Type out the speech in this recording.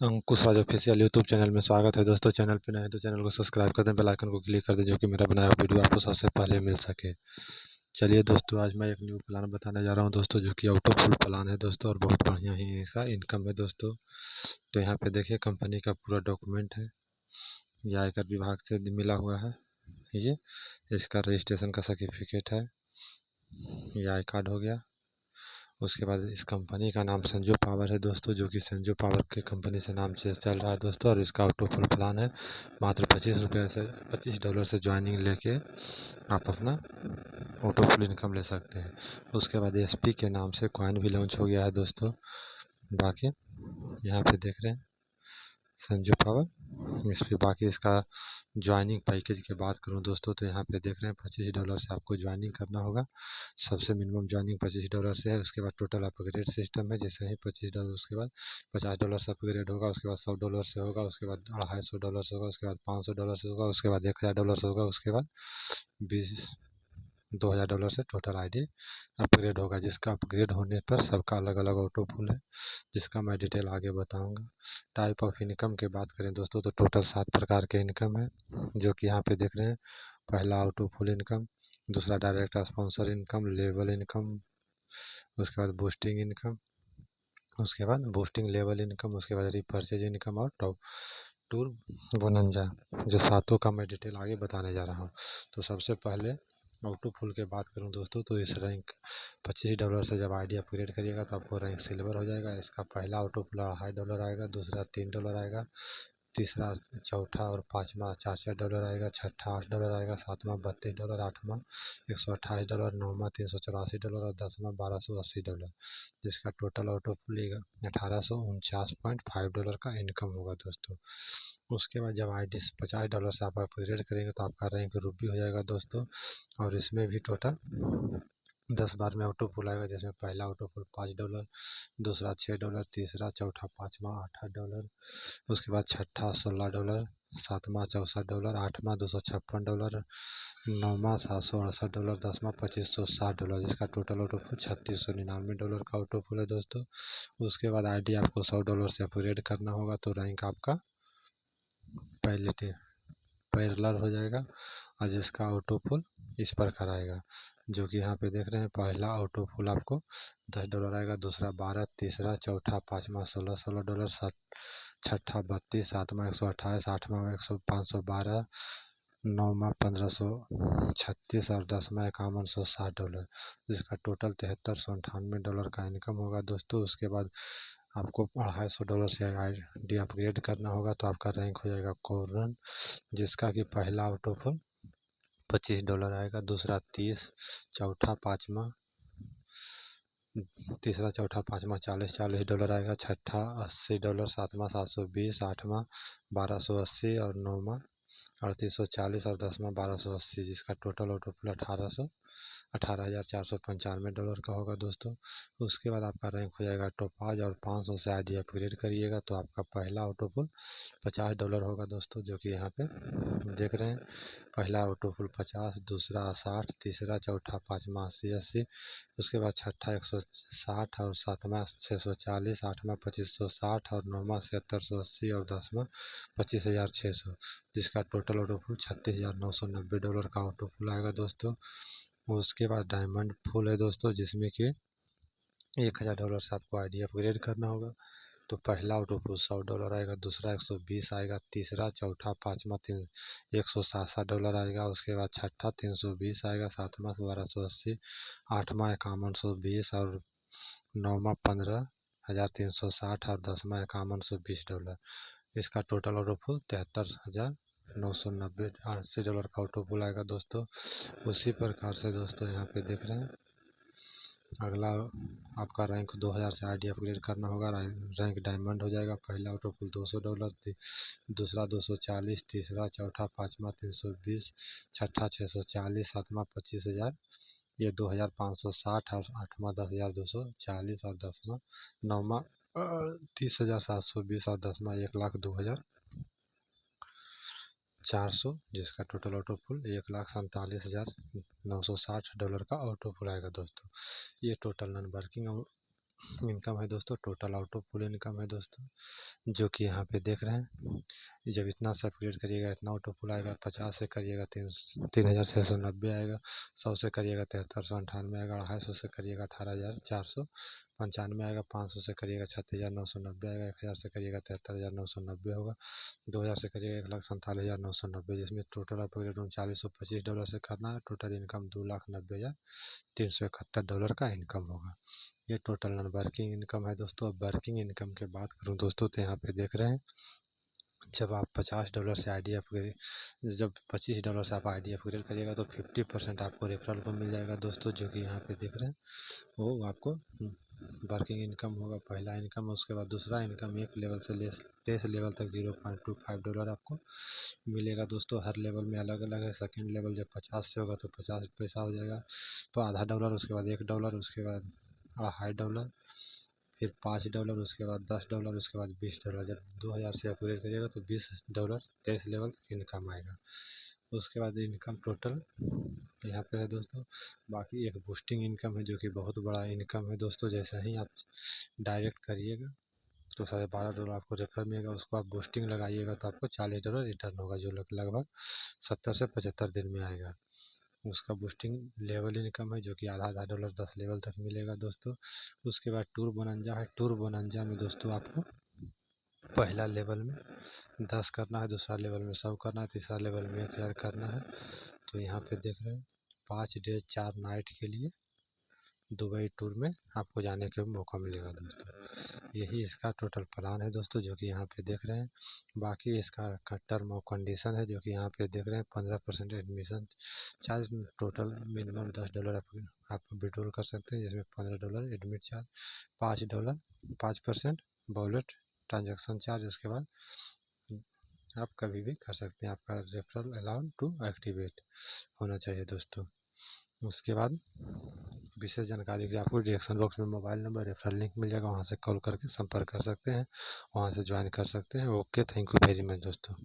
अंकुश राज official YouTube channel में स्वागत है दोस्तों। चैनल पे नए हैं तो चैनल को सब्सक्राइब कर दें, बेल आइकन को क्लिक कर दें, जो कि मेरा बनाया हुआ वीडियो आपको सबसे पहले मिल सके। चलिए दोस्तों, आज मैं एक न्यू प्लान बताने जा रहा हूं दोस्तों, जो कि ऑटो फुल प्लान है दोस्तों, और बहुत बढ़िया ही इसका इनकम है दोस्तों। तो यहाँ पे देखिए, कंपनी का पूरा डॉक्यूमेंट है, ये आयकर विभाग से मिला हुआ है। ये इसका रजिस्ट्रेशन का सर्टिफिकेट है, ये आई कार्ड हो गया। उसके बाद इस कंपनी का नाम संजू पावर है दोस्तों, जो कि संजू पावर के कंपनी से नाम से चल रहा है दोस्तों। और इसका ऑटो फुल प्लान है, मात्र $25 से ज्वाइनिंग लेके आप अपना ऑटो फुल इनकम ले सकते हैं। उसके बाद एसपी के नाम से कॉइन भी लॉन्च हो गया है दोस्तों। बाकी यहाँ पे देख रहे हैं संजू पावर, इस पर बाकी इसका ज्वाइनिंग पैकेज की बात करूं दोस्तों, तो यहाँ पे देख रहे हैं $25 से आपको ज्वाइनिंग करना होगा। सबसे मिनिमम ज्वाइनिंग $25 से है। उसके बाद टोटल अपग्रेड सिस्टम है, जैसे ही $25, उसके बाद $50 से अपग्रेड होगा, उसके बाद $100 से होगा, उसके बाद $250 से होगा, उसके बाद $500 से होगा, उसके बाद $1000 से होगा, उसके बाद 2000 $2000 से टोटल आईडी अपग्रेड होगा। जिसका अपग्रेड होने पर सबका अलग अलग ऑटो फुल है, जिसका मैं डिटेल आगे बताऊंगा। टाइप ऑफ इनकम की बात करें दोस्तों, तो टोटल 7 प्रकार के इनकम है, जो कि यहाँ पे देख रहे हैं। पहला ऑटो फुल इनकम, दूसरा direct sponsor income, level income, उसके बाद बूस्टिंग इनकम, उसके बाद बूस्टिंग लेवल इनकम, उसके बाद रिपर्चेज इनकम और टॉप टूर बोनंजा। जो सातों का मैं डिटेल आगे बताने जा रहा हूँ। तो सबसे पहले ऑटो फुल के बात करूं दोस्तों, तो इस रैंक $25 से जब आईडी अपग्रेड करिएगा तो आपको रैंक सिल्वर हो जाएगा। इसका पहला ऑटो फुल $2.5 आएगा, दूसरा $3 आएगा, तीसरा, चौथा और पाँचवा $4 आएगा, छठा $8 आएगा, सातवां $32, आठवां $128, नौवां $384 और दसवां $1280, जिसका टोटल ऑटो फुल $1849.5 का इनकम होगा दोस्तों। उसके बाद जब आईडी $50 से आप अपग्रेड करेंगे तो आपका रैंक रूबी हो जाएगा दोस्तों। और इसमें भी टोटल 10 बार में ऑटो फुल आएगा, जिसमें पहला ऑटो फुल $5, दूसरा $6, तीसरा, चौथा, पाँचवा $8, उसके बाद छठा $16, सातवां $64, आठवां $256, नौवां $768, दसवां $2560, जिसका टोटल ऑटो फुल $3699 का ऑटो फुल है दोस्तों। उसके बाद आईडी आपको $100 से अपग्रेड करना होगा, तो रैंक आपका पैरेलल हो जाएगा, और जिसका ऑटो फुल इस प्रकार आएगा, जो कि यहाँ पे देख रहे हैं। पहला ऑटो फुल आपको $10 आएगा, दूसरा 12, तीसरा, चौथा, पाँचवा $16, छठा 32, सातवां 128, आठवां 512, नौवां $1536 और दसवां $5160, जिसका टोटल $7398 का इनकम होगा दोस्तों। उसके बाद आपको $250 से आईडी अपग्रेड करना होगा, तो आपका रैंक हो जाएगा कोरन, जिसका कि पहला ऑटो फुल $25 आएगा, दूसरा 30, चौथा पाँचवा, तीसरा, चौथा, पाँचवा $40 आएगा, छठा $80, सातवां 720, आठवां 1280 और नौवां 3840 और दसवां 1280, जिसका टोटल ऑटो फुल $18,495 का होगा दोस्तों। उसके बाद आपका रैंक हो जाएगा टोपाज, और 500 से आईडी अपग्रेड करिएगा तो आपका पहला ऑटो फुल $50 होगा दोस्तों, जो कि यहाँ पे देख रहे हैं। पहला ऑटो फुल 50, दूसरा 60, तीसरा, चौथा, पाँचवा 80, उसके बाद छठा 160 और सातवां 640, आठवां 2560 और नौवां 7780 और दसवां 25,600, जिसका टोटल ऑटो फुल $36,990 का ऑटो फुल आएगा दोस्तों। उसके बाद डायमंड फुल है दोस्तों, जिसमें कि $1000 से आपको आईडी अपग्रेड करना होगा। तो पहला ऑटो फुल $100 आएगा, दूसरा 120 आएगा, तीसरा, चौथा, पाँचवा $167 आएगा, उसके बाद छठा 320 आएगा, सातवां 1280, आठवां 5120 और नौवां 15,360 और दसवां $5120। इसका टोटल ऑटो फुल $73,990 का ऑटो फुल आएगा दोस्तों। उसी प्रकार से दोस्तों यहाँ पे देख रहे हैं, अगला आपका रैंक 2000 से आईडी अपग्रेड करना होगा, रैंक डायमंड हो जाएगा। पहला ऑटो फुल $200, दूसरा 240, तीसरा, चौथा, पाँचवा 320, छठा 640, सातवां 25,000, ये 2560 और आठवां 10,240 और दसवां नौवां 30,720 और दसवां 1,02,400, जिसका टोटल ऑटो फुल $1,47,960 का ऑटो फुल आएगा दोस्तों। ये टोटल नॉन वर्किंग इनकम है दोस्तों, total out of pool income है दोस्तों, जो कि यहाँ पे देख रहे हैं। जब इतना से अपग्रेड करिएगा इतना आउट ऑफ पूल आएगा। 50 से करिएगा 3690 आएगा। 100 से करिएगा 7398 आएगा। 250 से करिएगा 18495 आएगा। 500 से करिएगा 36990 आएगा। 1000 से करिएगा 73990 होगा। 2000 से करिएगा 1,47,990, जिसमें टोटल अपग्रेड $3925 से करना है। टोटल इनकम $2,90,371 का इनकम होगा। ये टोटल नॉन वर्किंग इनकम है दोस्तों। अब वर्किंग इनकम के बात करूँ दोस्तों तो यहाँ पे देख रहे हैं, जब आप $50 से आईडी अपग्रेड जब $25 से आप आईडी अपग्रेड करिएगा तो 50% आपको रेफरल को मिल जाएगा दोस्तों, जो कि यहाँ पे देख रहे हैं वो आपको वर्किंग इनकम होगा। पहला इनकम, उसके बाद दूसरा इनकम एक लेवल से लेस लेवल तक $0.25 आपको मिलेगा दोस्तों। हर लेवल में अलग अलग है। सेकंड लेवल जब 50 से होगा तो 50 पैसा हो जाएगा, तो आधा डॉलर, उसके बाद $1, उसके बाद $2.5, फिर $5, उसके बाद $10, उसके बाद $20। जब 2000 से अपग्रेड करिएगा तो $20 तेईस लेवल तक इनकम आएगा। उसके बाद इनकम टोटल यहाँ पे है दोस्तों। बाकी एक बूस्टिंग इनकम है, जो कि बहुत बड़ा इनकम है दोस्तों। जैसे ही आप डायरेक्ट करिएगा तो $12.5 आपको रेफर मिलेगा। उसको आप बूस्टिंग लगाइएगा तो आपको $40 रिटर्न होगा, जो लगभग 70 से 75 दिन में आएगा। उसका बूस्टिंग लेवल इनकम है, जो कि आधा $10 10 लेवल तक मिलेगा दोस्तों। उसके बाद टूर बोनंजा है। टूर बोनंजा में दोस्तों आपको पहला लेवल में 10 करना है, दूसरा लेवल में 100 करना है, तीसरा लेवल में 1000 करना है। तो यहाँ पे देख रहे हैं 5 डे 4 नाइट के लिए दुबई टूर में आपको जाने का मौका मिलेगा दोस्तों। यही इसका टोटल प्लान है दोस्तों, जो कि यहाँ पे देख रहे हैं। बाकी इसका टर्म और कंडीशन है, जो कि यहाँ पे देख रहे हैं। 15% एडमिशन चार्ज, टोटल मिनिमम $10 आप विड्रॉल कर सकते हैं, जिसमें $15 admit charge, $5 5% wallet transaction charge. उसके बाद आप कभी भी कर सकते हैं। आपका रेफरल अलाउड टू एक्टिवेट होना चाहिए दोस्तों। उसके बाद विशेष जानकारी के लिए आपको डिस्क्रिप्शन बॉक्स में मोबाइल नंबर, रेफरल लिंक मिल जाएगा, वहाँ से कॉल करके संपर्क कर सकते हैं, वहाँ से ज्वाइन कर सकते हैं। Okay, thank you very much दोस्तों।